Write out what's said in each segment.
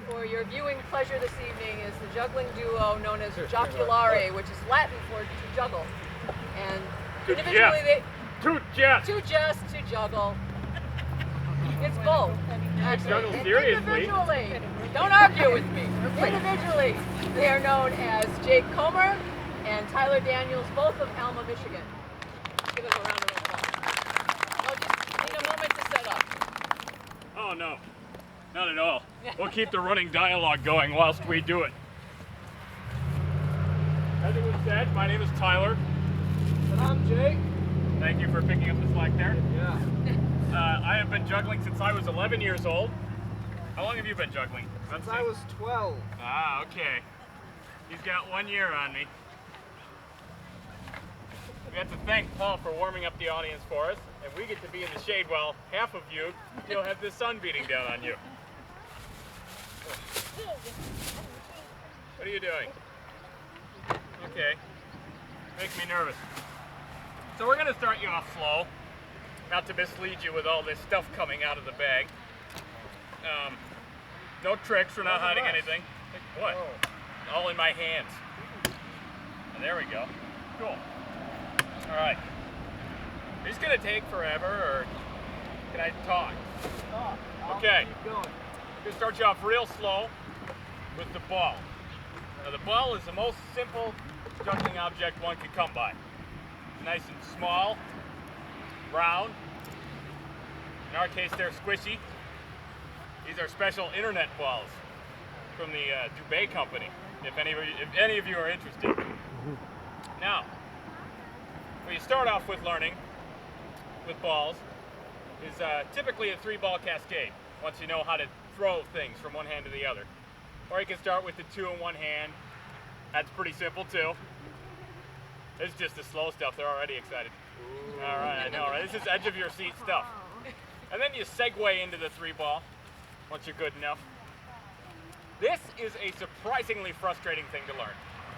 for your viewing pleasure this evening is the juggling duo known as Joculari, which is Latin for to juggle. And individually they... To jest! To jest, to juggle. It's both. Actually, juggle seriously. Individually, don't argue with me. Individually, they are known as Jake Comer and Tyler Daniels, both of Alma, Michigan. Give them a round of applause. I'll just need a moment to set up. Oh no, not at all. We'll keep the running dialogue going whilst we do it. As it was said, my name is Tyler. And I'm Jake. Thank you for picking up the slack there. Yeah. I have been juggling since I was 11 years old. How long have you been juggling? Since I was 12. Ah, okay. He's got 1 year on me. We have to thank Paul for warming up the audience for us, and we get to be in the shade while half of you still have the sun beating down on you. What are you doing? Okay. Makes me nervous. So we're going to start you off slow, not to mislead you with all this stuff coming out of the bag. No tricks, we're not hiding anything. What? All in my hands. There we go. Cool. All right. Is this going to take forever, or can I talk? Okay. Keep going. I'm going to start you off real slow with the ball. Now the ball is the most simple juggling object one could come by. Nice and small, round. In our case, they're squishy. These are special internet balls from the Dubai company, if any of you are interested. Now, what you start off with learning with balls is typically a 3-ball cascade, once you know how to throw things from one hand to the other. Or you can start with the 2 in one hand. That's pretty simple too. This is just the slow stuff. They're already excited. All right, I know, right? This is edge of your seat stuff. And then you segue into the 3-ball once you're good enough. This is a surprisingly frustrating thing to learn.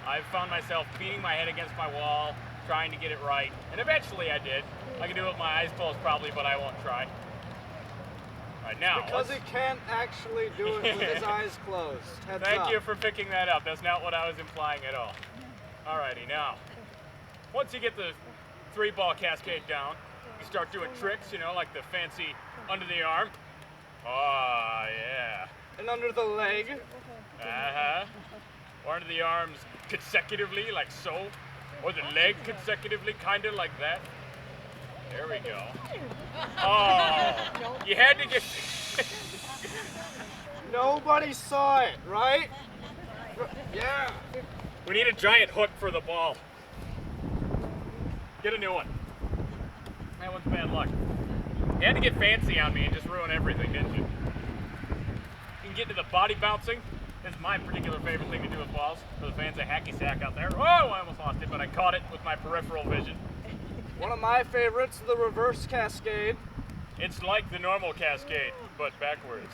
I've found myself beating my head against my wall, trying to get it right, and eventually I did. I can do it with my eyes closed probably, but I won't try. All right, now. Because he can't actually do it with his eyes closed. Thank you for picking that up. That's not what I was implying at all. Alrighty, now. Once you get the 3-ball cascade down, you start doing tricks, you know, like the fancy under the arm. Oh, yeah. And under the leg. Uh-huh. Or under the arms consecutively, like so. Or the leg consecutively, kind of like that. There we go. Oh, you had to get... Nobody saw it, right? Yeah. We need a giant hook for the ball. Get a new one. That one's bad luck. You had to get fancy on me and just ruin everything, didn't you? You can get to the body bouncing. That's my particular favorite thing to do with balls. For the fans of hacky sack out there. Oh, I almost lost it, but I caught it with my peripheral vision. One of my favorites, the reverse cascade. It's like the normal cascade, but backwards.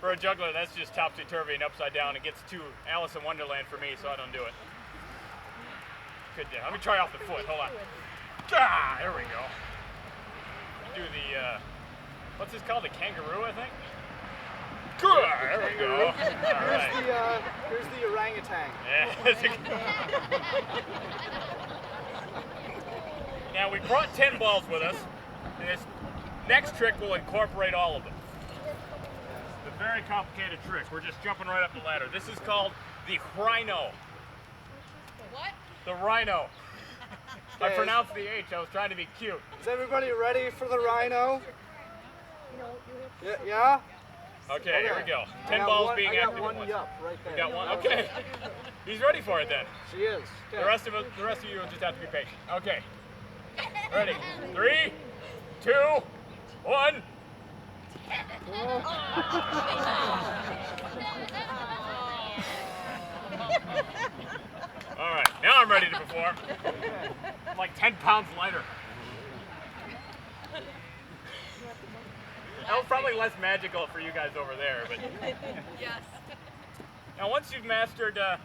For a juggler, that's just topsy-turvy and upside down. It gets too Alice in Wonderland for me, so I don't do it. Good day. Let me try off the foot. Hold on. Ah, there we go. Do the, what's this called? The kangaroo, I think? There we go. All right. Here's the orangutan. Yeah. Now, we brought 10 balls with us, and this next trick will incorporate all of them. It's a very complicated trick. We're just jumping right up the ladder. This is called the rhino. What? The rhino. I pronounced the H. I was trying to be cute. Is everybody ready for the rhino? Yeah? Okay, here we go. 10 balls being active at once. I got one yup right there. You got one? Okay. He's ready for it then. She is. Okay. The rest of you will just have to be patient. Okay. Ready? 3, 2, 1. All right, now I'm ready to perform. I'm like 10 pounds lighter. That was probably less magical for you guys over there, but Yes. now once you've mastered the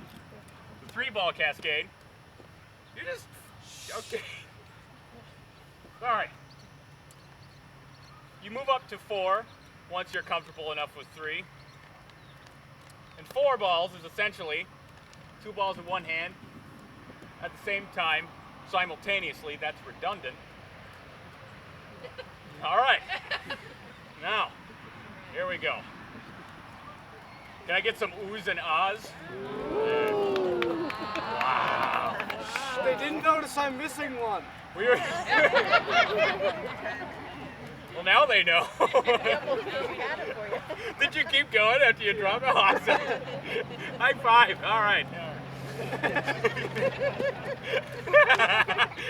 3-ball cascade, you just okay. All right. You move up to 4, once you're comfortable enough with 3. And 4 balls is essentially 2 balls in one hand at the same time, simultaneously. That's redundant. All right. Now, here we go. Can I get some oohs and ahs? Wow. They didn't notice I'm missing one. We were well, now they know. Did you keep going after you dropped? Oh, awesome. High five. All right.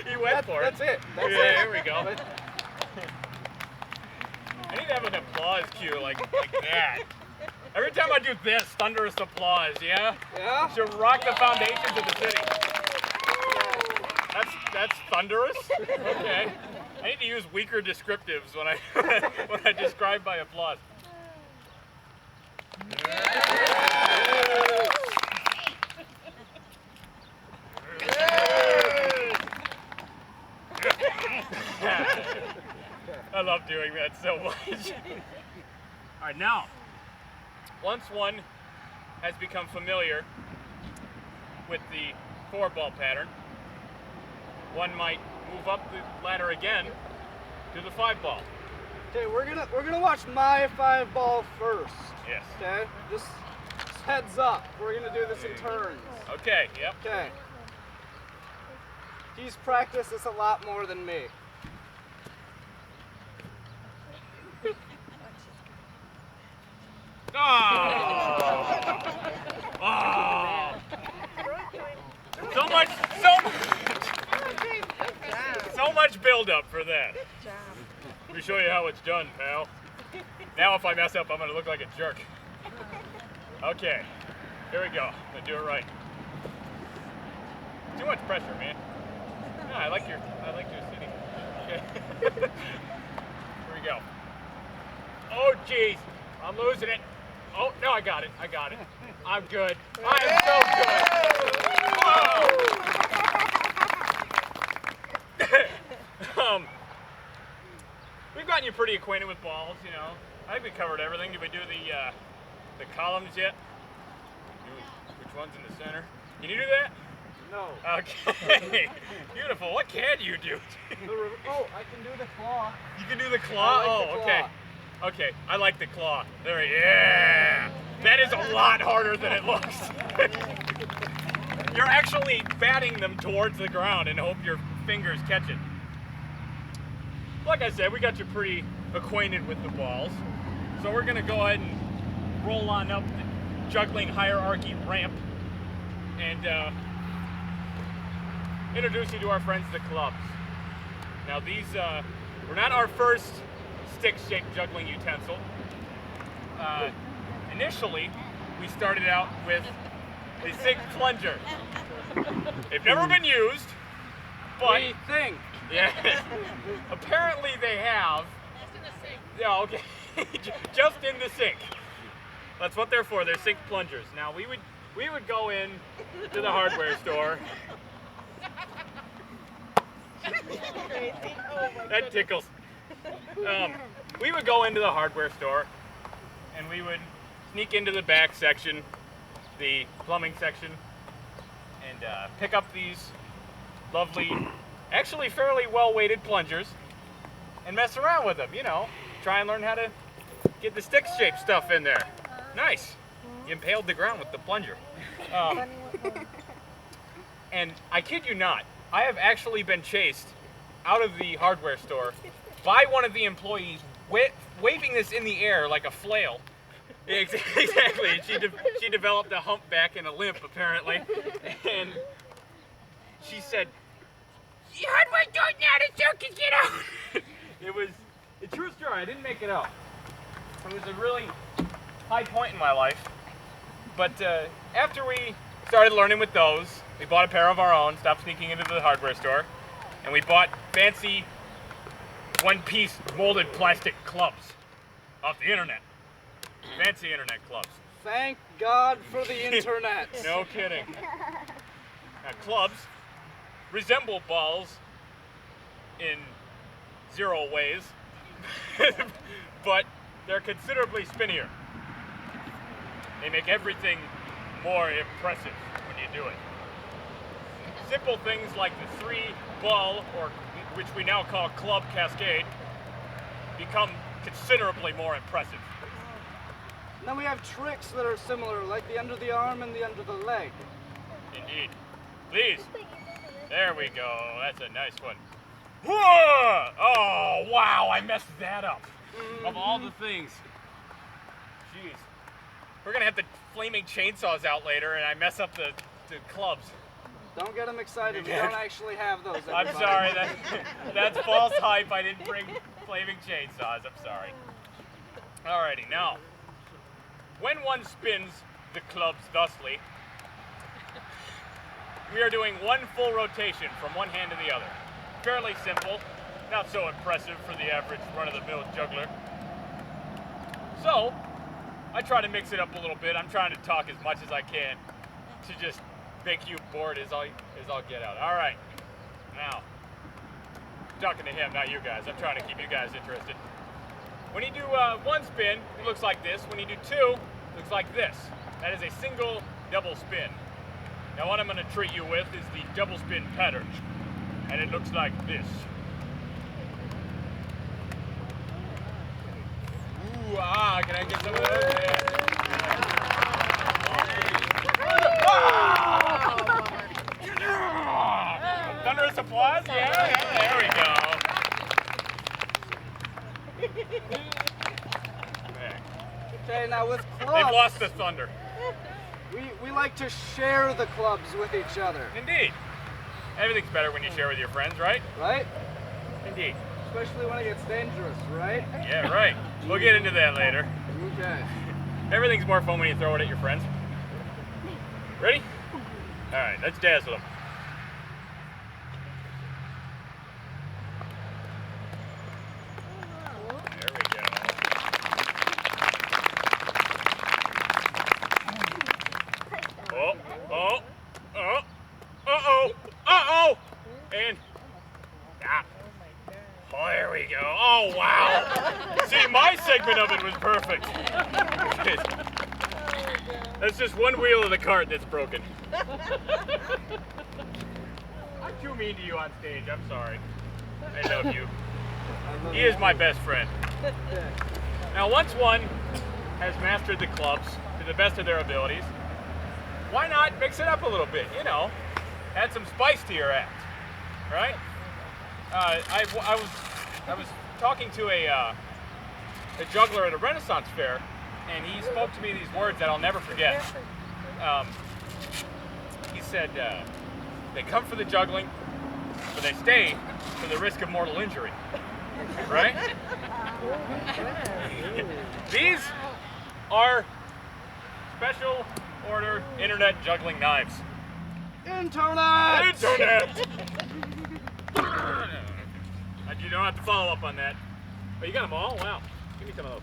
You went for it. That's it. That's Yeah, it. here we go. I need to have an applause cue like that. Every time I do this, thunderous applause, yeah? Yeah? Should rock the foundations of the city. That's thunderous? Okay. I need to use weaker descriptives when I when I describe by applause. I love doing that so much. All right, now, once one has become familiar with the 4-ball pattern, one might move up the ladder again to the 5-ball. Okay, we're gonna watch my 5-ball first. Yes. Okay? Just heads up. We're gonna do this in turns. Okay, yep. Okay. He's practiced this a lot more than me. Oh! Oh! So much build-up for that. Let me show you how it's done, pal. Now if I mess up, I'm gonna look like a jerk. Okay, here we go. I'm gonna do it right. Too much pressure, man. No, I like your city. Okay. Here we go. Oh, jeez. I'm losing it. Oh, no, I got it. I'm good. I am so good. Whoa. We've gotten you pretty acquainted with balls, you know. I think we covered everything. Did we do the columns yet? Which one's in the center? Can you do that? No. Okay. Beautiful. What can you do? Oh, I can do the claw. You can do the claw? I like the Oh, claw. okay. Okay, I like the claw. There, yeah. That is a lot harder than it looks. You're actually batting them towards the ground and hope your fingers catch it. Like I said, we got you pretty acquainted with the balls. So we're gonna go ahead and roll on up the juggling hierarchy ramp and introduce you to our friends, the clubs. Now these were not our first stick-shaped juggling utensil. Initially, we started out with a sink plunger. They've never been used, but We think. yeah, apparently they have. Just in the sink. Yeah, okay, just in the sink. That's what they're for. They're sink plungers. Now we would go in to the hardware store. That tickles. We would go into the hardware store and we would sneak into the back section, the plumbing section, and pick up these lovely, actually fairly well-weighted plungers and mess around with them, you know. Try and learn how to get the stick-shaped stuff in there. Nice. You impaled the ground with the plunger. And I kid you not, I have actually been chased out of the hardware store by one of the employees waving this in the air like a flail. Exactly. She developed a humpback and a limp, apparently. And she said, "How do I do it now? The joke can get out." It was a true story. I didn't make it up. It was a really high point in my life. But after we started learning with those, we bought a pair of our own, stopped sneaking into the hardware store, and we bought fancy one-piece molded plastic clubs off the internet. Fancy internet clubs. Thank God for the internet. No kidding. Now, clubs resemble balls in 0 ways, but they're considerably spinnier. They make everything more impressive when you do it. Simple things like the 3-ball, or which we now call club cascade, become considerably more impressive. Then we have tricks that are similar, like the under the arm and the under the leg. Indeed. Please. There we go. That's a nice one. Whoa! Oh, wow, I messed that up. Of all the things. Jeez. We're going to have the flaming chainsaws out later, and I mess up the clubs. Don't get them excited. We don't actually have those. I'm everybody. sorry. That's false hype. I didn't bring flaming chainsaws. I'm sorry. Alrighty, now, when one spins the clubs thusly, we are doing one full rotation from one hand to the other. Fairly simple, not so impressive for the average run-of-the-mill juggler. So, I try to mix it up a little bit. I'm trying to talk as much as I can to just make you bored as I'll get out. All right, now, I'm talking to him, not you guys. I'm trying to keep you guys interested. When you do one spin, it looks like this. When you do two, it looks like this. That is a single double spin. Now what I'm going to treat you with is the double spin pattern. And it looks like this. Ooh, can I get some of those? Yeah. Thunderous applause? Yeah, there we go. Okay, now with clubs, They've lost the thunder. we like to share the clubs with each other. Indeed. Everything's better when you share with your friends, right? Right? Indeed. Especially when it gets dangerous, right? Yeah, right. We'll get into that later. Okay. Everything's more fun when you throw it at your friends. Ready? All right, let's dazzle them. There we go. Uh-oh. And, oh, there we go. Oh, wow. See, my segment of it was perfect. That's just one wheel of the cart that's broken. I'm too mean to you on stage. I'm sorry. I love you. He is my best friend. Now, once one has mastered the clubs to the best of their abilities, why not mix it up a little bit? You know, add some spice to your act, right? I was talking to a juggler at a Renaissance fair, and he spoke to me these words that I'll never forget. He said, they come for the juggling, but they stay for the risk of mortal injury, right? These are special order internet juggling knives. Internet! You don't have to follow up on that. Oh, you got them all? Wow. Give me some of those.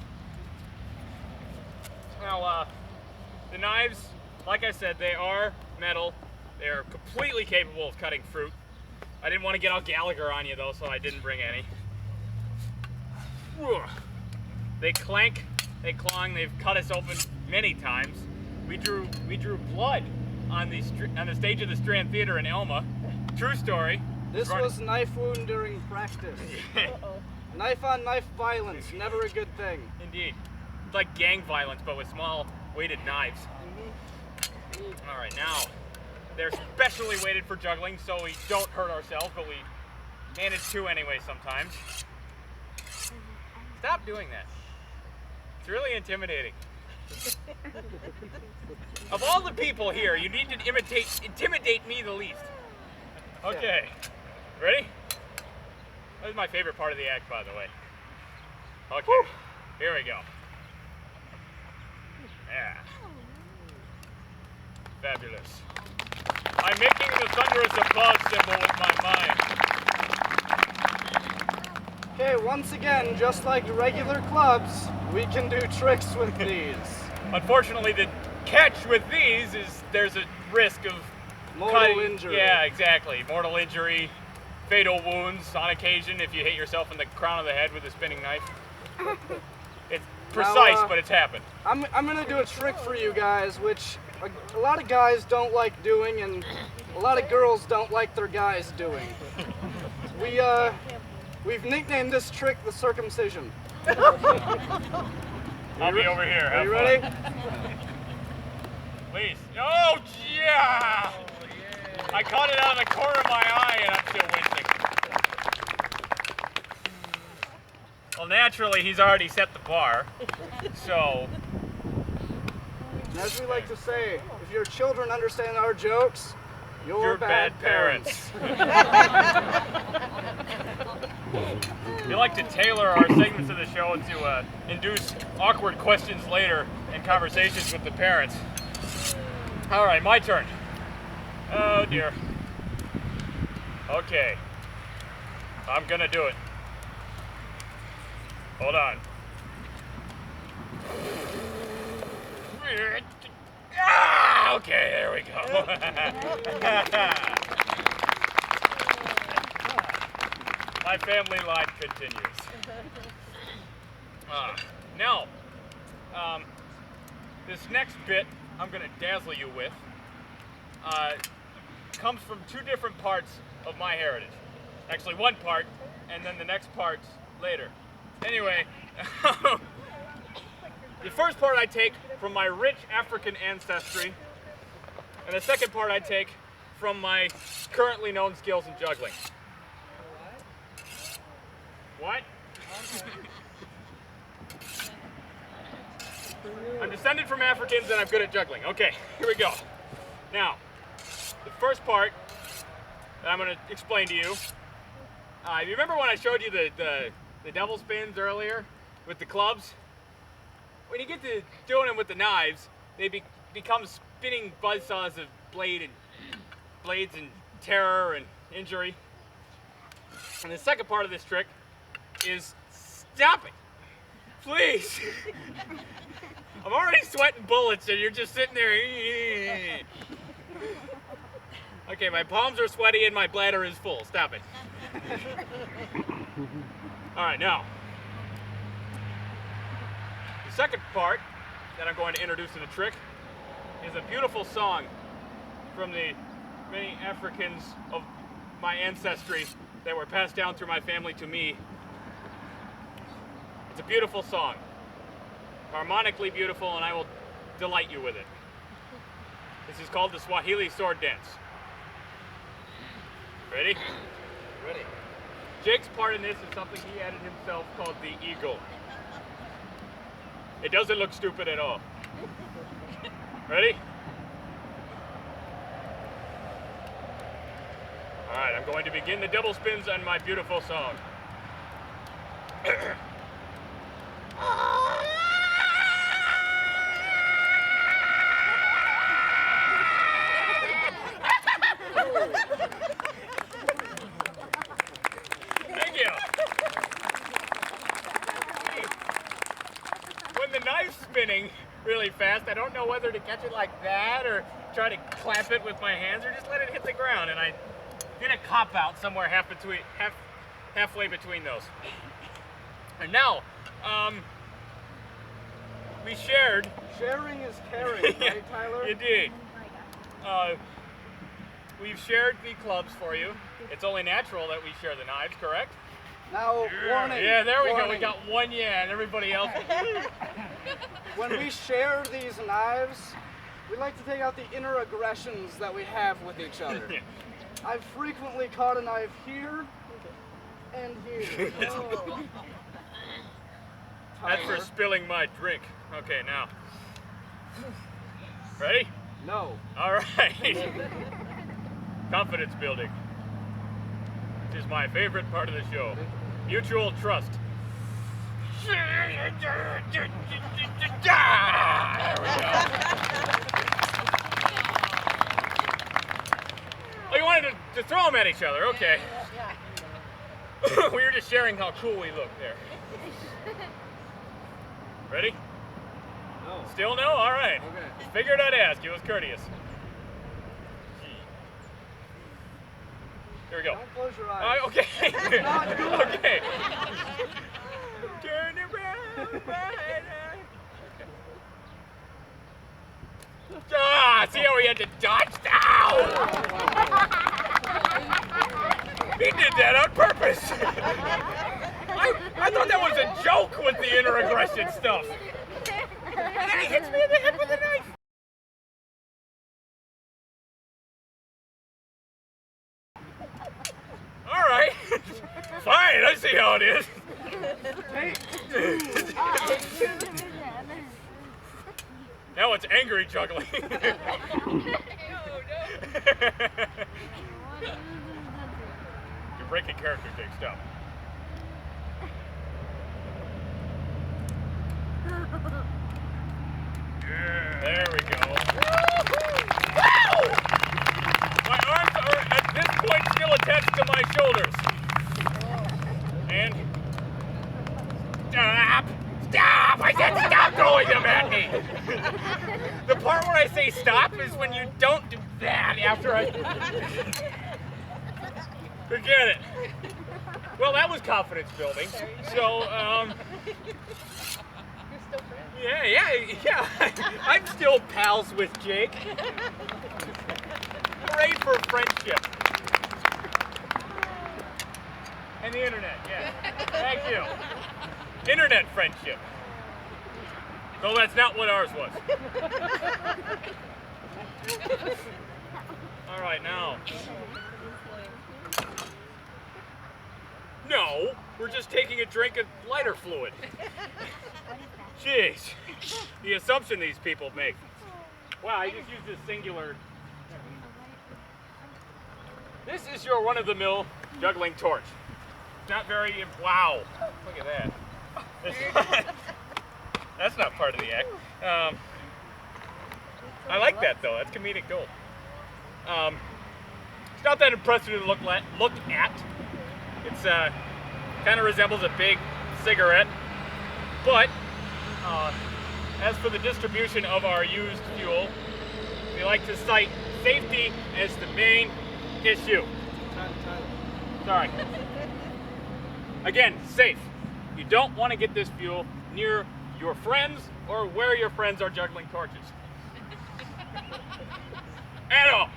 Now, the knives, like I said, they are metal. They are completely capable of cutting fruit. I didn't want to get all Gallagher on you, though, so I didn't bring any. They clank, they clong, they've cut us open many times. We drew blood on the stage of the Strand Theater in Elma. True story. This was knife wound during practice. Knife on knife violence, never a good thing. Indeed. It's like gang violence, but with small weighted knives. All right, now, they're specially weighted for juggling, so we don't hurt ourselves, but we manage to anyway sometimes. Stop doing that. It's really intimidating. Of all the people here, you need to intimidate me the least. Okay, ready? This is my favorite part of the act, by the way. Okay, here we go. Yeah. Fabulous. I'm making the thunderous applause symbol with my mind. Okay, once again, just like regular clubs, we can do tricks with these. Unfortunately, the catch with these is there's a risk of Mortal injury. Yeah, exactly. Mortal injury, fatal wounds on occasion if you hit yourself in the crown of the head with a spinning knife. It's precise, Now, but it's happened. I'm gonna do a trick for you guys, which a lot of guys don't like doing, and a lot of girls don't like their guys doing. We've nicknamed this trick the circumcision. I'll be over here. Are you ready? Please. Oh, yeah! I caught it out of the corner of my eye, and I'm still wincing. Well, naturally, he's already set the bar, so... As we like to say, if your children understand our jokes, you're bad parents. We like to tailor our segments of the show to induce awkward questions later and conversations with the parents. All right, my turn. Oh dear. Okay. I'm gonna do it. Hold on. Ah, okay, there we go. My family line continues. Now, this next bit I'm going to dazzle you with comes from two different parts of my heritage. Actually, one part, and then the next part's later. Anyway, the first part I take from my rich African ancestry, and the second part I take from my currently known skills in juggling. What? I'm descended from Africans and I'm good at juggling. Okay, here we go. Now, the first part that I'm going to explain to you. You remember when I showed you the devil spins earlier with the clubs? When you get to doing them with the knives, they become spinning buzzsaws of blades and terror and injury. And the second part of this trick is stop it, please. I'm already sweating bullets and you're just sitting there. Okay, my palms are sweaty and my bladder is full. Stop it. All right, now, the second part that I'm going to introduce to the trick is a beautiful song from the many Africans of my ancestry that were passed down through my family to me. It's a beautiful song, harmonically beautiful, and I will delight you with it. This is called the Swahili Sword Dance. Ready? Ready. Jake's part in this is something he added himself called the eagle. It doesn't look stupid at all. Ready? All right, I'm going to begin the double spins on my beautiful song. Thank you. When the knife's spinning really fast, I don't know whether to catch it like that or try to clamp it with my hands or just let it hit the ground, and I did a cop-out somewhere halfway between those. And now, we shared... Sharing is caring, right, Tyler? Indeed. We've shared the clubs for you. It's only natural that we share the knives, correct? Now, warning. Yeah, there we go. warning. We got one yeah, and everybody else... When we share these knives, we like to take out the inner aggressions that we have with each other. I've frequently caught a knife here and here. That's for spilling my drink. Okay, now. Ready? No. All right. Confidence building. This is my favorite part of the show. Mutual trust. There we go. Oh, you wanted to throw them at each other. Okay. We were just sharing how cool we look there. Ready? No. Still no? All right. Okay. Figured I'd ask. It was courteous. Here we go. Don't close your eyes. Okay. Not good. Okay. Turn around, right Ah, see how he had to dodge down? He did that on purpose. I thought that was a joke with the inner aggression stuff. And then he hits me in the head with a knife. All right. Fine, I see how it is. Now it's angry juggling. You're breaking character, Jake. Stop. Yeah. There we go. Wow! My arms are at this point still attached to my shoulders. And stop! Stop! I said stop throwing them at me! The part where I say stop is when you don't do that after I... Forget it. Well, that was confidence building. So, You're still friends. yeah. I'm still pals with Jake. Hooray for friendship. And the internet, yeah. Thank you. Internet friendship. Though that's not what ours was. All right, now. No, we're just taking a drink of lighter fluid. Jeez, the assumption these people make. Wow, I just used this singular. This is your run-of-the-mill juggling torch. Not very, wow, look at that. That's not part of the act. I like that though, that's comedic gold. It's not that impressive to look at. It's kind of resembles a big cigarette, but as for the distribution of our used fuel, we like to cite safety as the main issue. Sorry. Again, safe. You don't want to get this fuel near your friends or where your friends are juggling torches. At all.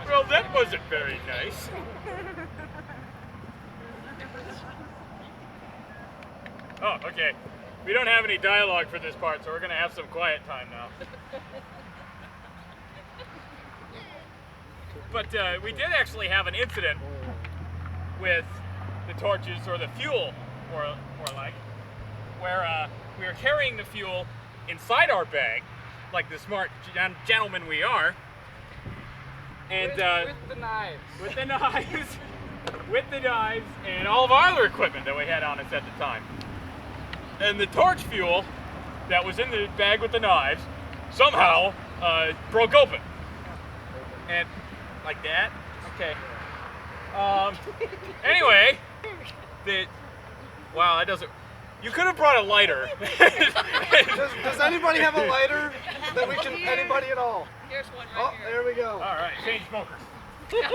Well, that wasn't very nice. Oh, okay. We don't have any dialogue for this part, so we're going to have some quiet time now. But we did actually have an incident with the torches, or the fuel, more like, where we were carrying the fuel inside our bag, like the smart gentlemen we are. And with the knives. With the knives. With the knives and all of our other equipment that we had on us at the time. And the torch fuel that was in the bag with the knives somehow broke open. And like that? Okay. Anyway, wow, that doesn't... You could have brought a lighter. Does anybody have a lighter that we can, anybody at all? Here's one right here. There we go. All right, change smokers. Thank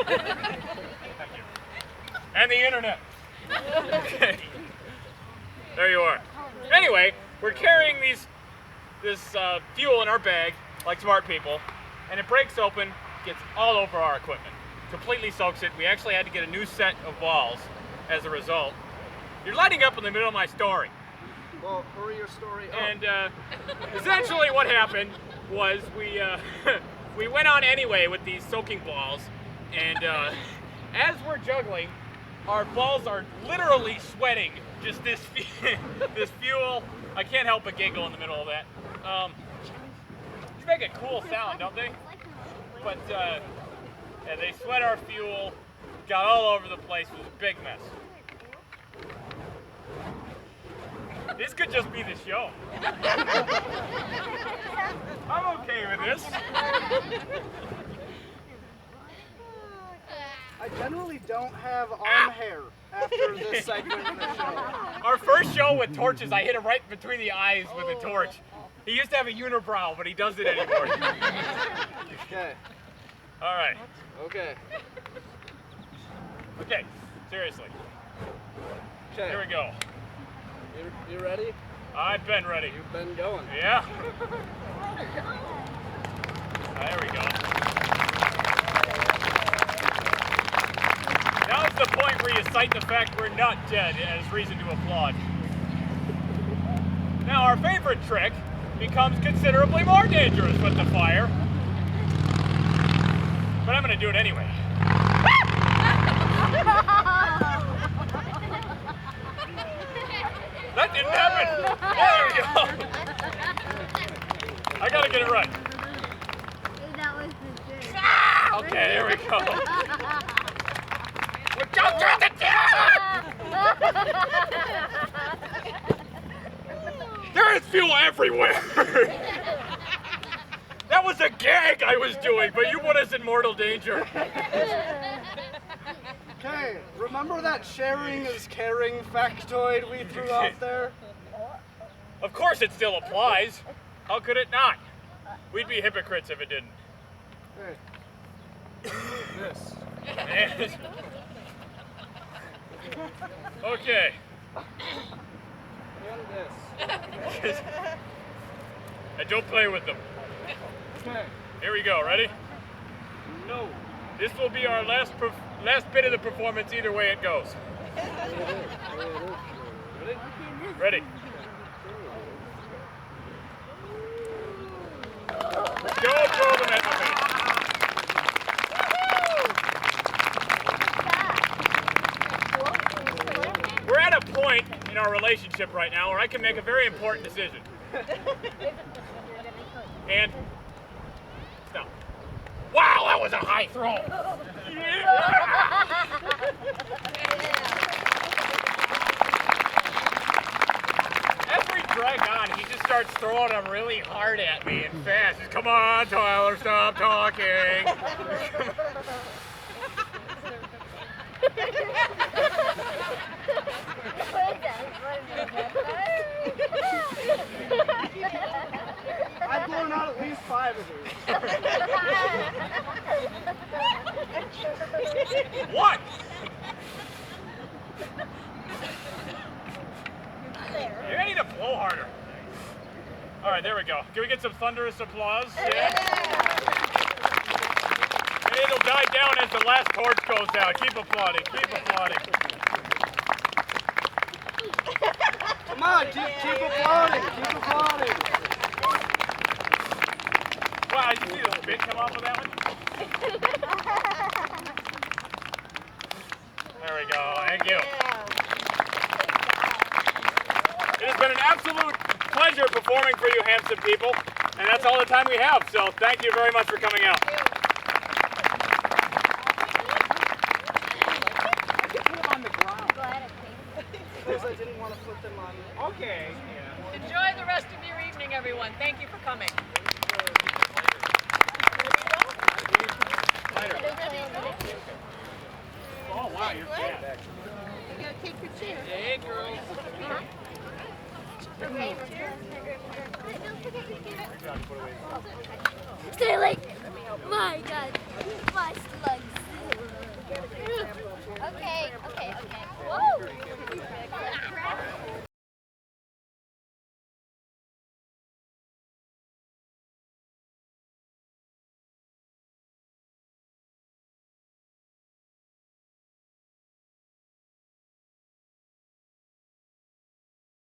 you. And the internet. Okay. There you are. Anyway, we're carrying this fuel in our bag like smart people, and it breaks open, gets all over our equipment, completely soaks it. We actually had to get a new set of balls as a result. You're lighting up in the middle of my story. Well, hurry your story up. And essentially what happened was we we went on anyway with these soaking balls, and as we're juggling, our balls are literally sweating just this fuel. I can't help but giggle in the middle of that. These make a cool sound, don't they? But yeah, they sweat our fuel, got all over the place. It was a big mess. This could just be the show. I'm okay with this. I generally don't have arm hair after this segment of the show. Our first show with torches, I hit him right between the eyes with a torch. He used to have a unibrow, but he doesn't anymore. Okay. All right. Okay. Okay, seriously. Okay. Here we go. You ready? I've been ready. You've been going. Yeah. There we go. Now's the point where you cite the fact we're not dead as reason to applaud. Now our favorite trick becomes considerably more dangerous with the fire. But I'm gonna do it anyway. That didn't happen! There we go! I gotta get it right. That was the trick. Okay, there we go. Don't turn the There is fuel everywhere! That was a gag I was doing, but you put us in mortal danger. Okay, remember that sharing is caring factoid we threw out there? Of course it still applies. How could it not? We'd be hypocrites if it didn't. Hey. This. Okay. And this. And don't play with them. Okay. Here we go, ready? No. This will be our last bit of the performance either way it goes. Ready? Ready? Don't throw them at my face. We're at a point in our relationship right now where I can make a very important decision. And stop. Wow, that was a high throw. Every drag on, he just starts throwing them really hard at me and fast. Just, come on, Tyler, stop talking. I've blown out at least 5 of these. What? You need to blow harder. All right, there we go. Can we get some thunderous applause? Yeah. And it'll die down as the last torch goes out. Keep applauding. Keep applauding. Come on, keep applauding. Keep applauding. Wow, did you see the spit come off of that one? There we go. Thank you. It has been an absolute pleasure performing for you handsome people, and that's all the time we have, so thank you very much for coming out. I could put them on the ground. Because I didn't want to put them on. Okay. Yeah. Enjoy the rest of your evening, everyone. Thank you for coming. Oh, wow, you're fat. You gotta take your chair. Hey, girls. Stay like, my God, my slugs. Okay. Whoa.